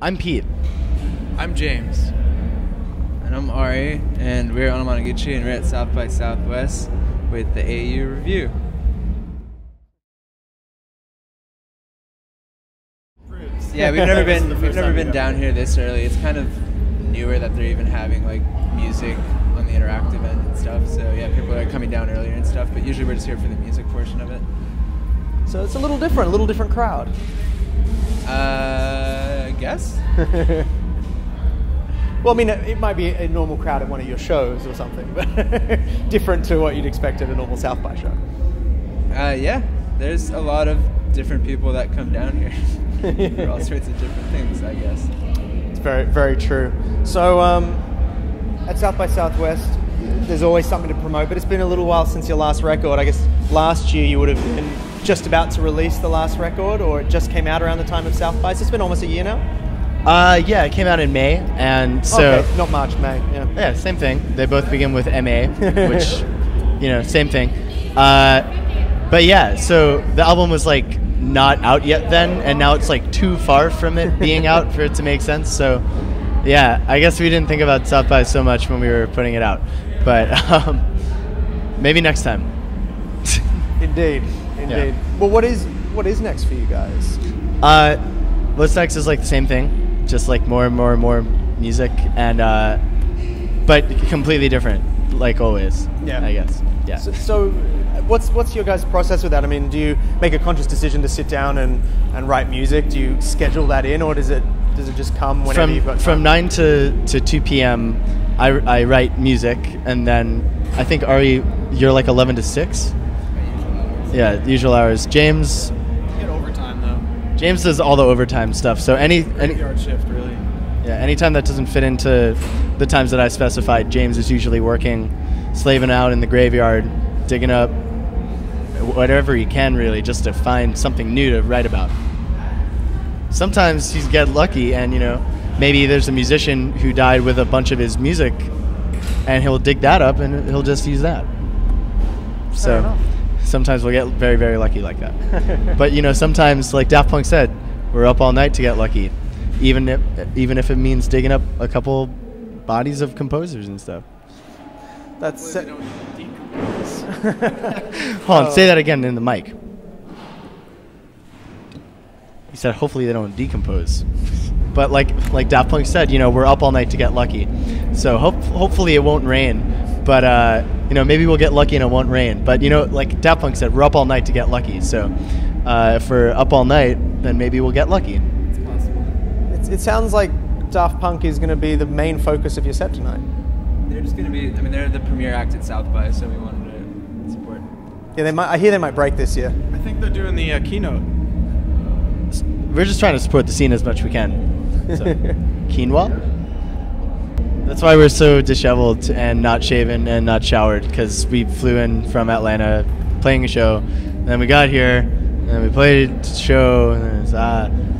I'm Pete. I'm James. And I'm Ari, and we're Anamanaguchi, and we're at South by Southwest with the AU Review. Yeah, we've never been down here this early. It's kind of newer that they're even having like music on the interactive end and stuff. So yeah, people are coming down earlier and stuff. But usually we're just here for the music portion of it. So it's a little different crowd. I guess. Well, I mean, it might be a normal crowd at one of your shows or something, but different to what you'd expect at a normal South by show. Yeah, there's a lot of different people that come down here for all sorts of different things, I guess. It's very, very true. So at South by Southwest, there's always something to promote, but it's been a little while since your last record. I guess last year you would have been just about to release the last record, or it just came out around the time of South by. So it's been almost a year now? Yeah, it came out in May, and so... Okay, not March, May, yeah. Yeah, same thing. They both begin with MA, which, you know, same thing. But yeah, so the album was like not out yet then, and now it's like too far from it being out for it to make sense. So yeah, I guess we didn't think about South by so much when we were putting it out, but maybe next time. Indeed. Yeah. Well, what is next for you guys? What's next is like the same thing, just like more and more music, and but completely different, like always. Yeah, I guess. Yeah. So what's your guys' process with that? I mean, do you make a conscious decision to sit down and write music? Do you schedule that in, or does it just come whenever you've got time? From 9 to 2 p.m. I write music, and then I think Ari, you're like 11 to 6. Yeah, usual hours. James. You get overtime though. James does all the overtime stuff. So any yard shift really. Yeah, anytime that doesn't fit into the times that I specified, James is usually working, slaving out in the graveyard, digging up whatever he can really, just to find something new to write about. Sometimes he's get lucky, and you know, maybe there's a musician who died with a bunch of his music, and he'll dig that up and he'll just use that. So sometimes we'll get very, very lucky like that. But you know, sometimes, like Daft Punk said, we're up all night to get lucky, even if it means digging up a couple bodies of composers and stuff. That's Hold on, say that again in the mic. He said, hopefully they don't decompose. But like Daft Punk said, you know, we're up all night to get lucky. So hopefully it won't rain. But you know, maybe we'll get lucky and it won't rain. But you know, like Daft Punk said, we're up all night to get lucky. So if we're up all night, then maybe we'll get lucky. It's possible. It sounds like Daft Punk is going to be the main focus of your set tonight. They're just going to be, I mean, they're the premier act at South by, so we wanted to support. Yeah, I hear they might break this year. I think they're doing the keynote. We're just trying to support the scene as much as we can. So, quinoa? That's why we're so disheveled and not shaven and not showered, because we flew in from Atlanta playing a show, and then we got here, and then we played a show, and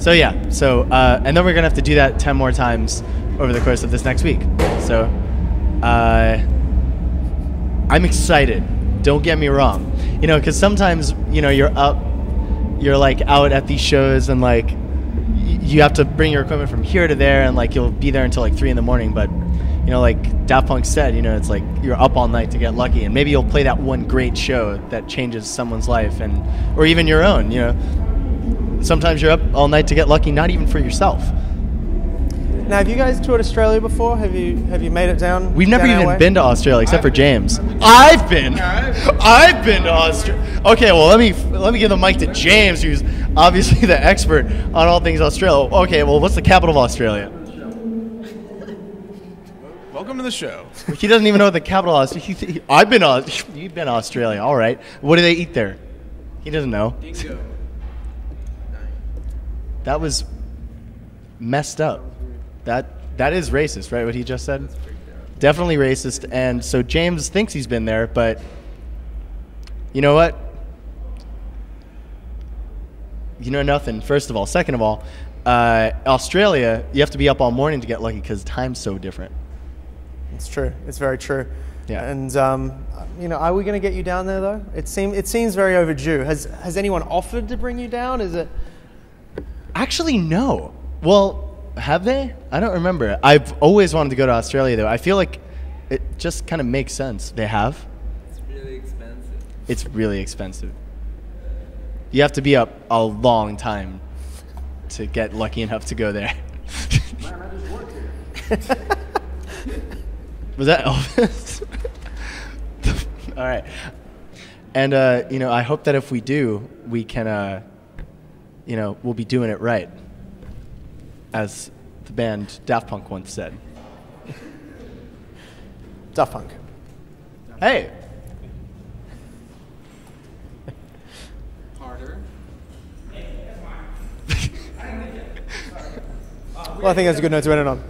so yeah. So and then we're gonna have to do that 10 more times over the course of this next week. So I'm excited. Don't get me wrong. You know, because sometimes, you know, you're like out at these shows, and like you have to bring your equipment from here to there, and like you'll be there until like 3 in the morning. But you know, like Daft Punk said, you know, it's like you're up all night to get lucky, and maybe you'll play that one great show that changes someone's life, or even your own. You know, sometimes you're up all night to get lucky, not even for yourself. Now, have you guys toured Australia before? Have you made it down? We've never even been to Australia, except for James. I've been to Australia. Okay, well let me give the mic to James, who's obviously the expert on all things Australia. Okay, well, what's the capital of Australia? Welcome to the show. He doesn't even know what the capital is. You've been to Australia, all right. What do they eat there? He doesn't know. Dingo. That was messed up. That is racist, right? What he just said? Definitely racist. And so James thinks he's been there, but you know what? You know nothing, first of all. Second of all, Australia, you have to be up all morning to get lucky because time's so different. It's true. It's very true. Yeah. And you know, are we going to get you down there though? It seems very overdue. Has anyone offered to bring you down? Is it? Actually, no. Well, Have they? I don't remember. I've always wanted to go to Australia, though. I feel like it just kind of makes sense. They have? It's really expensive. It's really expensive. You have to be up a long time to get lucky enough to go there. Man, I just work here. Was that Elvis? All right. And, you know, I hope that if we do, we can, you know, we'll be doing it right. As the band Daft Punk once said. Daft Punk. Hey! Harder. Well, I think that's a good note to end it on.